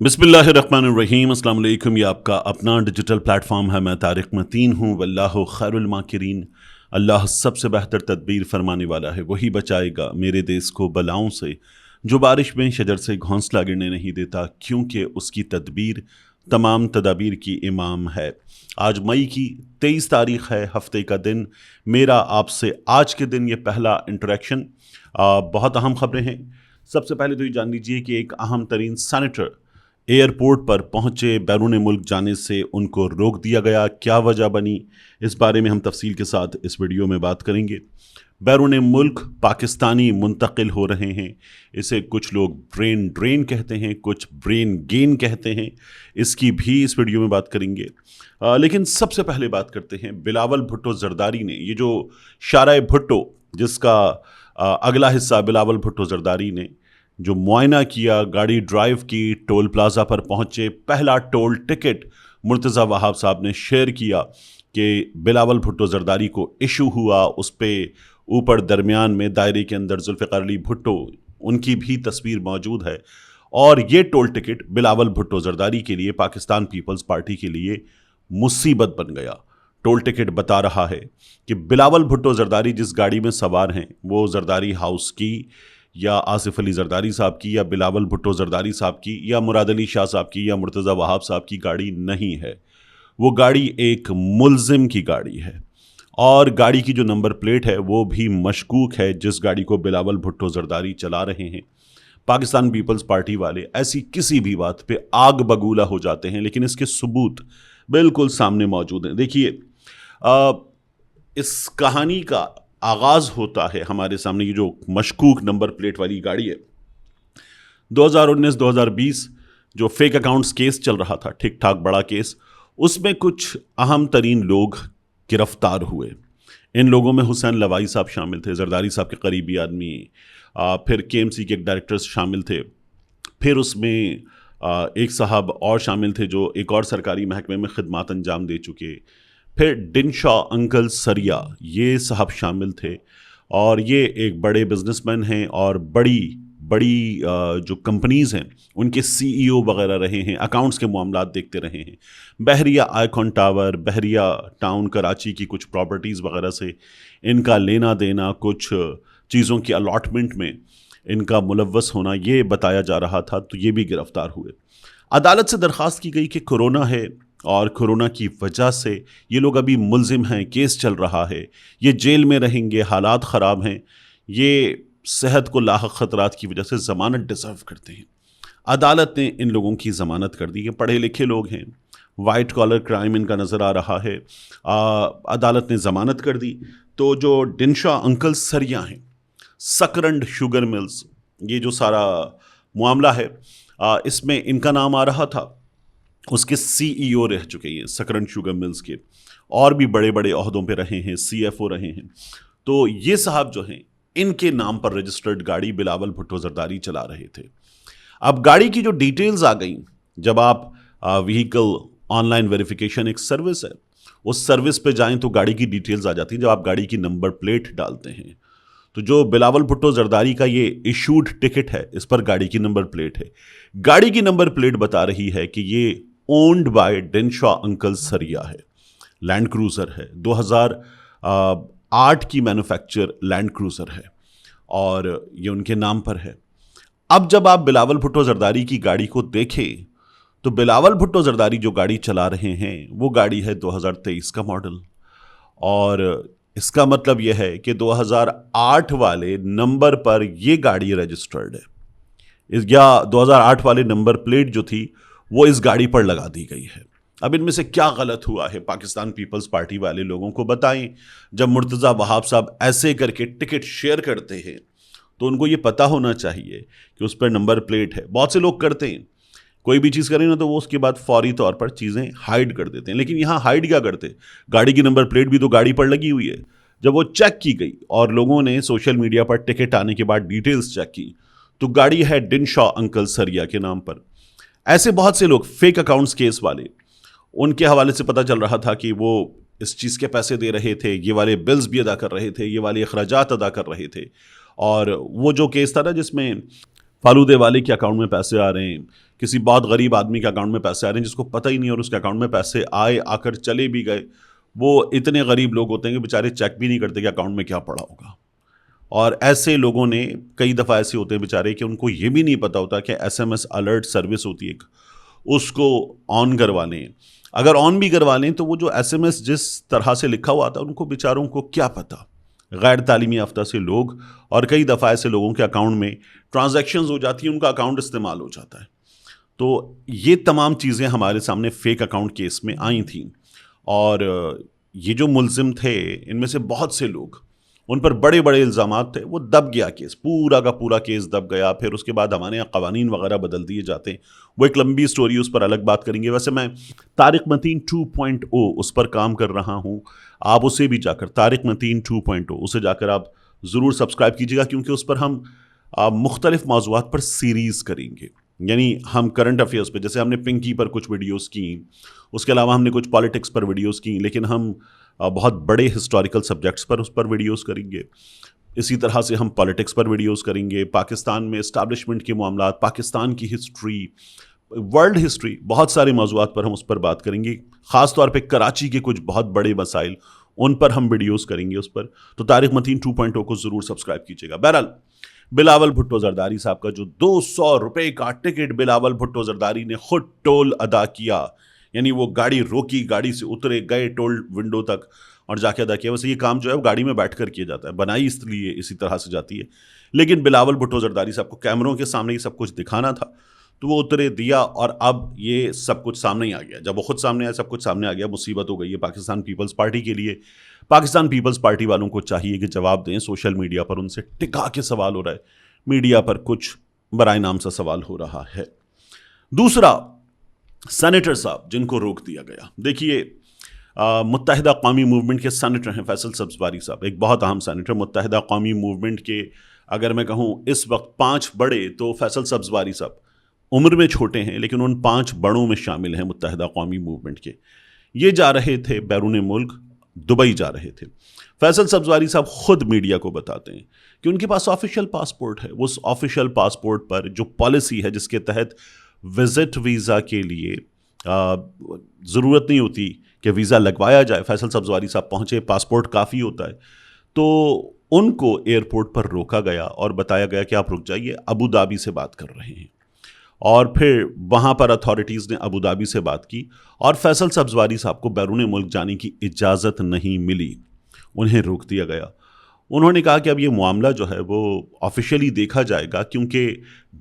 बिस्मिल्लाहिर्रहमानिर्रहीम। अस्सलाम वालेकुम। ये आपका अपना डिजिटल प्लेटफॉर्म है। मैं तारिक मतीन हूँ। वल्लाहु खैरुल माकिरीन। अल्लाह सबसे बेहतर तदबीर फरमाने वाला है। वही बचाएगा मेरे देश को बलाओं से, जो बारिश में शजर से घोंसला गिरने नहीं देता, क्योंकि उसकी तदबीर तमाम तदाबीर की इमाम है। आज मई की 23 तारीख है, हफ्ते का दिन। मेरा आपसे आज के दिन ये पहला इंटरेक्शन। बहुत अहम खबरें हैं। सबसे पहले तो ये जान लीजिए कि एक अहम तरीन सेनेटर एयरपोर्ट पर पहुंचे, बैरून मुल्क जाने से उनको रोक दिया गया। क्या वजह बनी, इस बारे में हम तफसील के साथ इस वीडियो में बात करेंगे। बैरून मुल्क पाकिस्तानी मुंतकिल हो रहे हैं। इसे कुछ लोग ब्रेन ड्रेन कहते हैं, कुछ ब्रेन गेन कहते हैं। इसकी भी इस वीडियो में बात करेंगे। लेकिन सबसे पहले बात करते हैं बिलावल भुट्टो जरदारी ने, ये जो शाराय भुट्टो जिसका अगला हिस्सा बिलावल भुट्टो जरदारी ने जो मुआयना किया, गाड़ी ड्राइव की, टोल प्लाजा पर पहुंचे, पहला टोल टिकट मुर्तज़ा वहाब साहब ने शेयर किया कि बिलावल भुट्टो जरदारी को इशू हुआ। उस पर ऊपर दरमियान में दायरे के अंदर जुल्फ़िकार अली भुट्टो, उनकी भी तस्वीर मौजूद है। और ये टोल टिकट बिलावल भुट्टो जरदारी के लिए, पाकिस्तान पीपल्स पार्टी के लिए मुसीबत बन गया। टोल टिकट बता रहा है कि बिलावल भुट्टो जरदारी जिस गाड़ी में सवार हैं वो जरदारी हाउस की या आसिफ अली जरदारी साहब की या बिलावल भुट्टो जरदारी साहब की या मुराद अली शाह साहब की या मुर्तज़ा वहाब साहब की गाड़ी नहीं है। वो गाड़ी एक मुल्जिम की गाड़ी है और गाड़ी की जो नंबर प्लेट है वो भी मशकूक है, जिस गाड़ी को बिलावल भुट्टो जरदारी चला रहे हैं। पाकिस्तान पीपल्स पार्टी वाले ऐसी किसी भी बात पे आग बगूला हो जाते हैं, लेकिन इसके सबूत बिल्कुल सामने मौजूद हैं। देखिए, इस कहानी का आगाज़ होता है हमारे सामने। ये जो मशकूक नंबर प्लेट वाली गाड़ी है, 2019-2020 जो फेक अकाउंट्स केस चल रहा था, ठीक ठाक बड़ा केस, उसमें कुछ अहम तरीन लोग गिरफ्तार हुए। इन लोगों में हुसैन लवाई साहब शामिल थे, जरदारी साहब के करीबी आदमी। फिर KMC के एक डायरेक्टर्स शामिल थे। फिर उसमें एक साहब और शामिल थे जो एक और सरकारी महकमे में खिदमात अंजाम दे चुके। फिर डिनशा अंकल सरिया, ये साहब शामिल थे और ये एक बड़े बिजनेसमैन हैं और बड़ी बड़ी जो कंपनीज़ हैं उनके CEO वगैरह रहे हैं, अकाउंट्स के मामलात देखते रहे हैं। बहरिया आइकॉन टावर, बहरिया टाउन कराची की कुछ प्रॉपर्टीज़ वगैरह से इनका लेना देना, कुछ चीज़ों की अलॉटमेंट में इनका मुलव्वस होना, ये बताया जा रहा था। तो ये भी गिरफ्तार हुए। अदालत से दरख्वास्त की गई कि कोरोना है और कोरोना की वजह से ये लोग अभी मुल्जिम हैं, केस चल रहा है, ये जेल में रहेंगे, हालात ख़राब हैं, ये सेहत को लाहक ख़तरात की वजह से ज़मानत डिज़र्व करते हैं। अदालत ने इन लोगों की ज़मानत कर दी। ये पढ़े लिखे लोग हैं, वाइट कॉलर क्राइम इनका नज़र आ रहा है। अदालत ने ज़मानत कर दी। तो जो डिनशा अंकल सरिया हैं, सकरंड शुगर मिल्स, ये जो सारा मामला है, इसमें इनका नाम आ रहा था। उसके CEO रह चुके हैं सकरंड शुगर मिल्स के, और भी बड़े बड़े ओहदों पे रहे हैं, CFO रहे हैं। तो ये साहब जो हैं, इनके नाम पर रजिस्टर्ड गाड़ी बिलावल भुट्टो जरदारी चला रहे थे। अब गाड़ी की जो डिटेल्स आ गई, जब आप व्हीकल ऑनलाइन वेरिफिकेशन एक सर्विस है, उस सर्विस पे जाएं तो गाड़ी की डिटेल्स आ जाती हैं। जब आप गाड़ी की नंबर प्लेट डालते हैं तो जो बिलावल भुट्टो जरदारी का ये इशूड टिकट है, इस पर गाड़ी की नंबर प्लेट है। गाड़ी की नंबर प्लेट बता रही है कि ये ओन्ड बाय डिनशा अंकल सरिया है। लैंड क्रूज़र है, 2008 की मैन्युफैक्चर लैंड क्रूज़र है और ये उनके नाम पर है। अब जब आप बिलावल भुट्टो जरदारी की गाड़ी को देखें तो बिलावल भुट्टो जरदारी जो गाड़ी चला रहे हैं वो गाड़ी है 2023 का मॉडल, और इसका मतलब यह है कि 2008 वाले नंबर पर ये गाड़ी रजिस्टर्ड है, या 2008 वाले नंबर प्लेट जो थी वो इस गाड़ी पर लगा दी गई है। अब इनमें से क्या गलत हुआ है, पाकिस्तान पीपल्स पार्टी वाले लोगों को बताएं। जब मुर्तज़ा वहाब साहब ऐसे करके टिकट शेयर करते हैं तो उनको ये पता होना चाहिए कि उस पर नंबर प्लेट है। बहुत से लोग करते हैं, कोई भी चीज़ करें ना तो वो उसके बाद फौरी तौर पर चीज़ें हाइड कर देते हैं। लेकिन यहाँ हाइड क्या करते, गाड़ी की नंबर प्लेट भी तो गाड़ी पर लगी हुई है। जब वो चेक की गई और लोगों ने सोशल मीडिया पर टिकट आने के बाद डिटेल्स चेक की तो गाड़ी है डिनशा अंकल सरिया के नाम पर। ऐसे बहुत से लोग फेक अकाउंट्स केस वाले, उनके हवाले से पता चल रहा था कि वो इस चीज़ के पैसे दे रहे थे, ये वाले बिल्स भी अदा कर रहे थे, ये वाले अखराजात अदा कर रहे थे। और वो जो केस था ना जिसमें फालूदे वाले के अकाउंट में पैसे आ रहे हैं, किसी बहुत गरीब आदमी के अकाउंट में पैसे आ रहे हैं जिसको पता ही नहीं और उसके अकाउंट में पैसे आए, आकर चले भी गए। वो इतने गरीब लोग होते हैं कि बेचारे चेक भी नहीं करते कि अकाउंट में क्या पड़ा होगा। और ऐसे लोगों ने कई दफ़ा ऐसे होते हैं बेचारे कि उनको ये भी नहीं पता होता कि SMS अलर्ट सर्विस होती है, उसको ऑन करवा लें। अगर ऑन भी करवा लें तो वो जो SMS जिस तरह से लिखा हुआ आता है उनको बेचारों को क्या पता। गैर तालीमी याफ्ता से लोग और कई दफ़ा ऐसे लोगों के अकाउंट में ट्रांजैक्शंस हो जाती हैं, उनका अकाउंट इस्तेमाल हो जाता है। तो ये तमाम चीज़ें हमारे सामने फेक अकाउंट केस में आई थी और ये जो मुलजिम थे इनमें से बहुत से लोग, उन पर बड़े बड़े इल्ज़ामात थे, वो दब गया केस, पूरा का पूरा केस दब गया। फिर उसके बाद हमारे यहाँ कवानीन वगैरह बदल दिए जाते हैं, वो एक लंबी स्टोरी, उस पर अलग बात करेंगे। वैसे मैं तारिक मतीन 2.0 उस पर काम कर रहा हूँ, आप उसे भी जाकर तारिक मतीन 2.0 उसे जाकर आप ज़रूर सब्सक्राइब कीजिएगा, क्योंकि उस पर हम मुख्तलिफ मौज़ूआत पर सीरीज़ करेंगे। यानी हम करंट अफेयर्स पे, जैसे हमने पिंकी पर कुछ वीडियोस की, उसके अलावा हमने कुछ पॉलिटिक्स पर वीडियोस की, लेकिन हम बहुत बड़े हिस्टोरिकल सब्जेक्ट्स पर उस पर वीडियोस करेंगे। इसी तरह से हम पॉलिटिक्स पर वीडियोस करेंगे, पाकिस्तान में इस्टेब्लिशमेंट के मामलात, पाकिस्तान की हिस्ट्री, वर्ल्ड हिस्ट्री, बहुत सारे मौज़ूआत पर हम उस पर बात करेंगे। ख़ास तौर पे कराची के कुछ बहुत बड़े मसाइल, उन पर हम वीडियोस करेंगे उस पर। तो तारिक मतीन 2.0 को ज़रूर सब्सक्राइब कीजिएगा। बहरहाल, बिलावल भुट्टो जरदारी साहब का जो 200 रुपये का टिकट बिलावल भुट्टो जरदारी ने खुद टोल अदा किया, यानी वो गाड़ी रोकी, गाड़ी से उतरे, गए टोल विंडो तक और जाके अदा किया। वैसे ये काम जो है वो गाड़ी में बैठ कर किया जाता है, बनाई इसलिए इसी तरह से जाती है, लेकिन बिलावल भुट्टो जरदारी साहब को कैमरों के सामने ये सब कुछ दिखाना था, तो वो उतरे, दिया, और अब ये सब कुछ सामने ही आ गया। जब वो खुद सामने आया, सब कुछ सामने आ गया, मुसीबत हो गई है पाकिस्तान पीपल्स पार्टी के लिए। पाकिस्तान पीपल्स पार्टी वालों को चाहिए कि जवाब दें। सोशल मीडिया पर उनसे टिका के सवाल हो रहा है, मीडिया पर कुछ बराए नाम सा सवाल हो रहा है। दूसरा, सेनेटर साहब जिनको रोक दिया गया। देखिए, मुत्तहिदा कौमी मूवमेंट के सेनेटर हैं फैसल सब्ज़वारी साहब, एक बहुत अहम सेनेटर। मुत्तहिदा कौमी मूवमेंट के अगर मैं कहूँ इस वक्त 5 बड़े, तो फैसल सब्ज़वारी साहब उम्र में छोटे हैं, लेकिन उन 5 बड़ों में शामिल हैं मुत्तहिदा कौमी मूवमेंट के। ये जा रहे थे बैरून मुल्क, दुबई जा रहे थे। फैसल सब्ज़वारी साहब खुद मीडिया को बताते हैं कि उनके पास ऑफिशियल पासपोर्ट है। उस ऑफिशियल पासपोर्ट पर जो पॉलिसी है जिसके तहत विज़िट वीज़ा के लिए ज़रूरत नहीं होती कि वीज़ा लगवाया जाए, फैसल सब्ज़वारी साहब पहुँचे, पासपोर्ट काफ़ी होता है, तो उनको एयरपोर्ट पर रोका गया और बताया गया कि आप रुक जाइए, अबू धाबी से बात कर रहे हैं। और फिर वहाँ पर अथॉरिटीज़ ने अबू धाबी से बात की और फैसल सब्ज़वारी साहब को बैरून मुल्क जाने की इजाज़त नहीं मिली, उन्हें रोक दिया गया। उन्होंने कहा कि अब ये मामला जो है वो ऑफिशियली देखा जाएगा, क्योंकि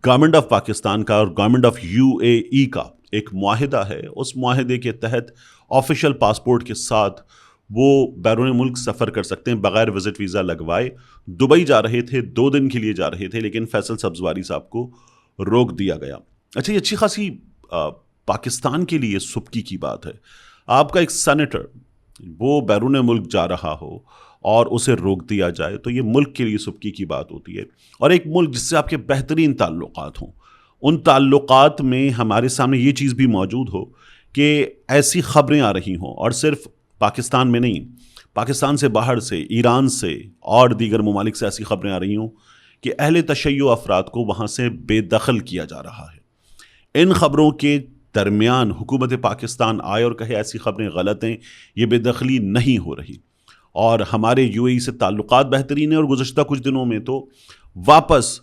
गवर्नमेंट ऑफ पाकिस्तान का और गवर्नमेंट ऑफ UAE का एक मुआहिदा है। उस मुआहिदे के तहत ऑफिशियल पासपोर्ट के साथ वो बैरून मुल्क सफ़र कर सकते हैं बग़ैर विज़िट वीज़ा लगवाए। दुबई जा रहे थे, 2 दिन के लिए जा रहे थे, लेकिन फैसल सब्ज़वारी साहब को रोक दिया गया। अच्छा, ये अच्छी खासी पाकिस्तान के लिए सुबकी की बात है। आपका एक सेनेटर वो बैरून मुल्क जा रहा हो और उसे रोक दिया जाए, तो ये मुल्क के लिए सुबकी की बात होती है। और एक मुल्क जिससे आपके बेहतरीन ताल्लुकात हों, उन ताल्लुकात में हमारे सामने ये चीज़ भी मौजूद हो कि ऐसी ख़बरें आ रही हों, और सिर्फ पाकिस्तान में नहीं, पाकिस्तान से बाहर से, ईरान से और दीगर ममालिक से ऐसी ख़बरें आ रही हों कि अहले तशय्यो अफराद को वहाँ से बेदखल किया जा रहा है। इन ख़बरों के दरमियान हुकूमत पाकिस्तान आए और कहे ऐसी ख़बरें गलत हैं, ये बेदखली नहीं हो रही, और हमारे UAE से ताल्लुकात बेहतरीन है। और गुज़श्ता कुछ दिनों में तो वापस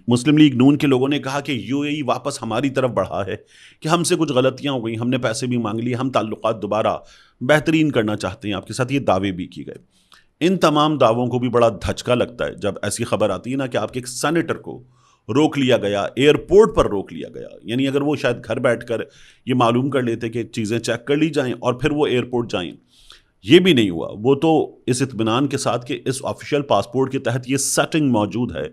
मुस्लिम लीग नून के लोगों ने कहा कि UAE वापस हमारी तरफ बढ़ा है, कि हमसे कुछ गलतियाँ हो गई, हमने पैसे भी मांग लिए, हम ताल्लुकात दोबारा बेहतरीन करना चाहते हैं आपके साथ। ये दावे भी किए गए। इन तमाम दावों को भी बड़ा धचका लगता है जब ऐसी खबर आती है ना कि आपके एक सेनेटर को रोक लिया गया, एयरपोर्ट पर रोक लिया गया। यानी अगर वो शायद घर बैठकर ये मालूम कर लेते कि चीज़ें चेक कर ली जाएं और फिर वो एयरपोर्ट जाएं, ये भी नहीं हुआ। वो तो इस इत्मीनान के साथ कि इस ऑफिशियल पासपोर्ट के तहत ये सेटिंग मौजूद है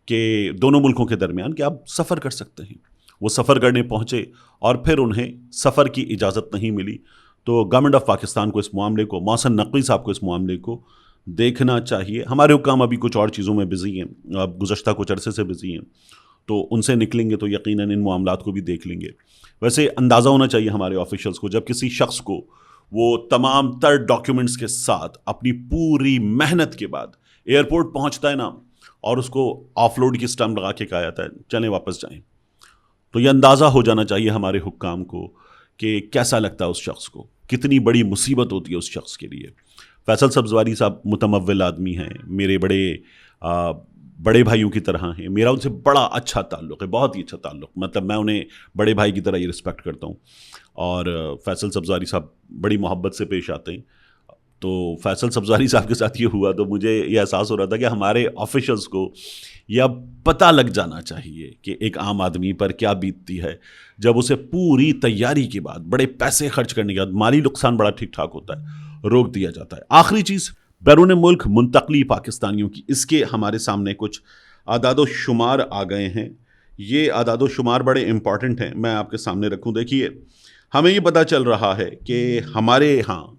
कि दोनों मुल्कों के दरमियान कि आप सफ़र कर सकते हैं। वो सफ़र करने पहुँचे और फिर उन्हें सफ़र की इजाज़त नहीं मिली। तो गवर्नमेंट ऑफ पाकिस्तान को इस मामले को, मोहसिन नकवी साहब को इस मामले को देखना चाहिए। हमारे हुक्काम अभी कुछ और चीज़ों में बिज़ी हैं, अब गुज़श्ता कुछ अरसे से बिज़ी हैं, तो उनसे निकलेंगे तो यकीनन इन मामलात को भी देख लेंगे। वैसे अंदाज़ा होना चाहिए हमारे ऑफिशियल्स को, जब किसी शख्स को वो तमाम तर डॉक्यूमेंट्स के साथ अपनी पूरी मेहनत के बाद एयरपोर्ट पहुंचता है ना, और उसको ऑफलोड की स्टम्प लगा के कहा जाता है चलें वापस जाएं। तो ये अंदाज़ा हो जाना चाहिए हमारे हुक्काम को कि कैसा लगता है उस शख्स को, कितनी बड़ी मुसीबत होती है उस शख्स के लिए। फैसल सब्ज़वारी साहब मुतमव्विल आदमी हैं, मेरे बड़े भाइयों की तरह हैं, मेरा उनसे बड़ा अच्छा ताल्लुक़ है, बहुत ही अच्छा ताल्लुक़, मतलब मैं उन्हें बड़े भाई की तरह ही रिस्पेक्ट करता हूँ। और फैसल सब्ज़वारी साहब बड़ी मोहब्बत से पेश आते हैं। तो फैसल सब्ज़वारी साहब के साथ ये हुआ तो मुझे ये एहसास हो रहा था कि हमारे ऑफिशल्स को यह पता लग जाना चाहिए कि एक आम आदमी पर क्या बीतती है जब उसे पूरी तैयारी के बाद, बड़े पैसे खर्च करने के बाद, माली नुकसान बड़ा ठीक ठाक होता है, रोक दिया जाता है। आखिरी चीज़, बैरून मुल्क मुंतकली पाकिस्तानियों की, इसके हमारे सामने कुछ आदादो शुमार आ गए हैं। ये आदादो शुमार बड़े इंपॉर्टेंट हैं, मैं आपके सामने रखूं। देखिए, हमें ये पता चल रहा है कि हमारे यहाँ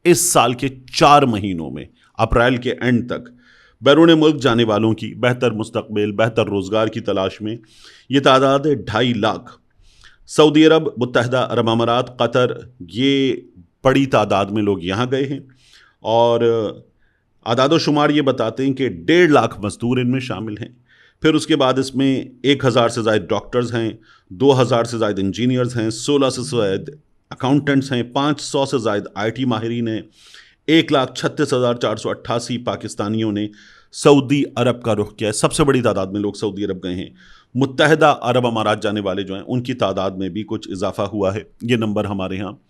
इस साल के 4 महीनों में, अप्रैल के एंड तक, बैरून मुल्क जाने वालों की बेहतर मुस्तकबिल, बेहतर रोज़गार की तलाश में ये तादाद है 2.5 लाख। सऊदी अरब, मुत्तहिदा अरब अमारात, कतर, ये बड़ी तादाद में लोग यहाँ गए हैं। और आदादो शुमार ये बताते हैं कि 1.5 लाख मजदूर इनमें शामिल हैं। फिर उसके बाद इसमें 1000 से ज़ायद डॉक्टर्स हैं, 2000 से ज़ायद इंजीनियर्स हैं, 16 से ज़ायद अकाउंटेंट्स हैं, 500 से ज़ायद IT माहिरीन हैं। 1,36,488 पाकिस्तानियों ने सऊदी अरब का रुख किया है। सबसे बड़ी तादाद में लोग सऊदी अरब गए हैं। मुत्तहिदा अरब अमारात जाने वाले जो हैं उनकी तादाद में भी कुछ इजाफा हुआ है। ये नंबर हमारे यहाँ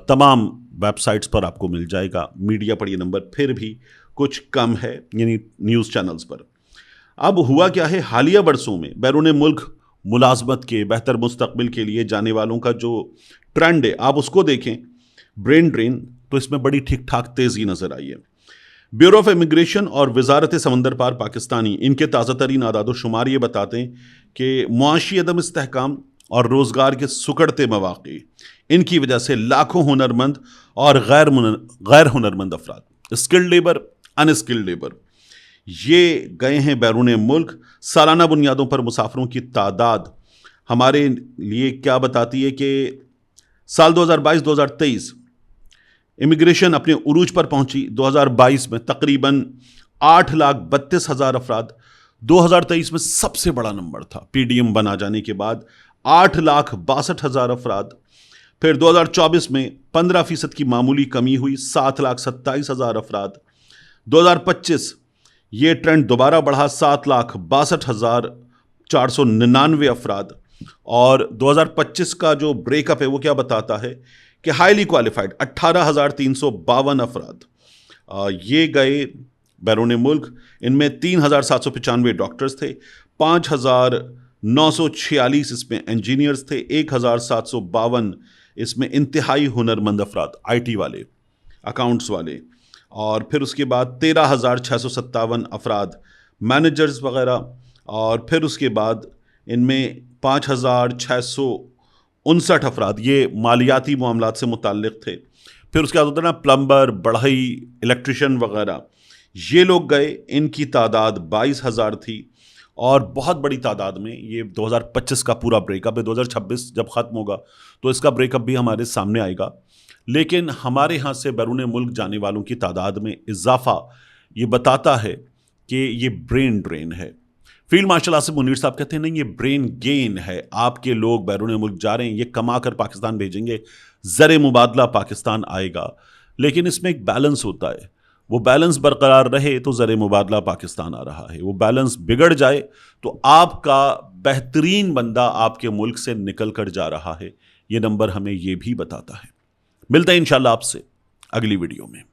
तमाम वेबसाइट्स पर आपको मिल जाएगा। मीडिया पर ये नंबर फिर भी कुछ कम है, यानी न्यूज़ चैनल्स पर। अब हुआ क्या है, हालिया बरसों में बैरून मुल्क मुलाजमत के बेहतर मुस्तकबिल के लिए जाने वालों का जो ट्रेंड है, आप उसको देखें, ब्रेन ड्रेन, तो इसमें बड़ी ठीक ठाक तेज़ी नज़र आई है। ब्यूरो ऑफ इमिग्रेशन और वजारत समंदर पार पाकिस्तानी, इनके ताज़ा तरीन आदाद शुमार ये बताते हैं कि मुआशी अदम इस्तेहकाम और रोज़गार के सुकड़ते मौक़े, इनकी वजह से लाखों हुनरमंद और गैर हुनरमंद अफराद, स्किल्ड लेबर, अनस्किल्ड लेबर, ये गए हैं बैरून मुल्क। सालाना बुनियादों पर मुसाफिरों की तादाद हमारे लिए क्या बताती है कि साल 2022-2023 इमिग्रेशन अपने उरूज पर पहुंची। 2022 में तकरीबन 8,32,000 अफराद, 2023 में सबसे बड़ा नंबर था PDM बना जाने के बाद 8,62,000 अफराद। फिर 2024 में 15% की मामूली कमी हुई, 7,27,000 अफराद। 2025 ये ट्रेंड दोबारा बढ़ा, 7,62,499 अफराद। और 2025 का जो ब्रेकअप है वो क्या बताता है कि हाईली क्वालिफाइड 18,352 अफराद ये गए बैरून मुल्क। इनमें 3,795 डॉक्टर्स थे, 5,946 इसमें इंजीनियर्स थे, 1,752 इसमें इंतहाई हुनरमंद अफराद, IT वाले, अकाउंट्स वाले। और फिर उसके बाद 13,657 अफराद मैनेजर्स वगैरह। और फिर उसके बाद इनमें 5,659 अफराद ये मालियाती मामलात से मुताल्लिक़ थे। फिर उसके बाद होता है ना प्लम्बर, बढ़ई, इलेक्ट्रिशियन वगैरह, ये लोग गए। इनकी तादाद 22,000 थी। और बहुत बड़ी तादाद में, ये 2025 का पूरा ब्रेकअप है, 2026 जब ख़त्म होगा तो इसका ब्रेकअप भी हमारे सामने आएगा। लेकिन हमारे यहाँ से बैरून मुल्क जाने वालों की तादाद में इजाफा ये बताता है कि ये ब्रेन ड्रेन है। फील्ड मार्शल आसिफ मुनीर साहब कहते हैं नहीं, ये ब्रेन गेन है। आपके लोग बैरून मुल्क जा रहे हैं, ये कमा कर पाकिस्तान भेजेंगे, ज़र मुबादला पाकिस्तान आएगा। लेकिन इसमें एक बैलेंस होता है, वो बैलेंस बरकरार रहे तो ज़र मुबादला पाकिस्तान आ रहा है। वो बैलेंस बिगड़ जाए तो आपका बेहतरीन बंदा आपके मुल्क से निकल कर जा रहा है। ये नंबर हमें ये भी बताता है। मिलते हैं इंशाल्लाह आपसे अगली वीडियो में।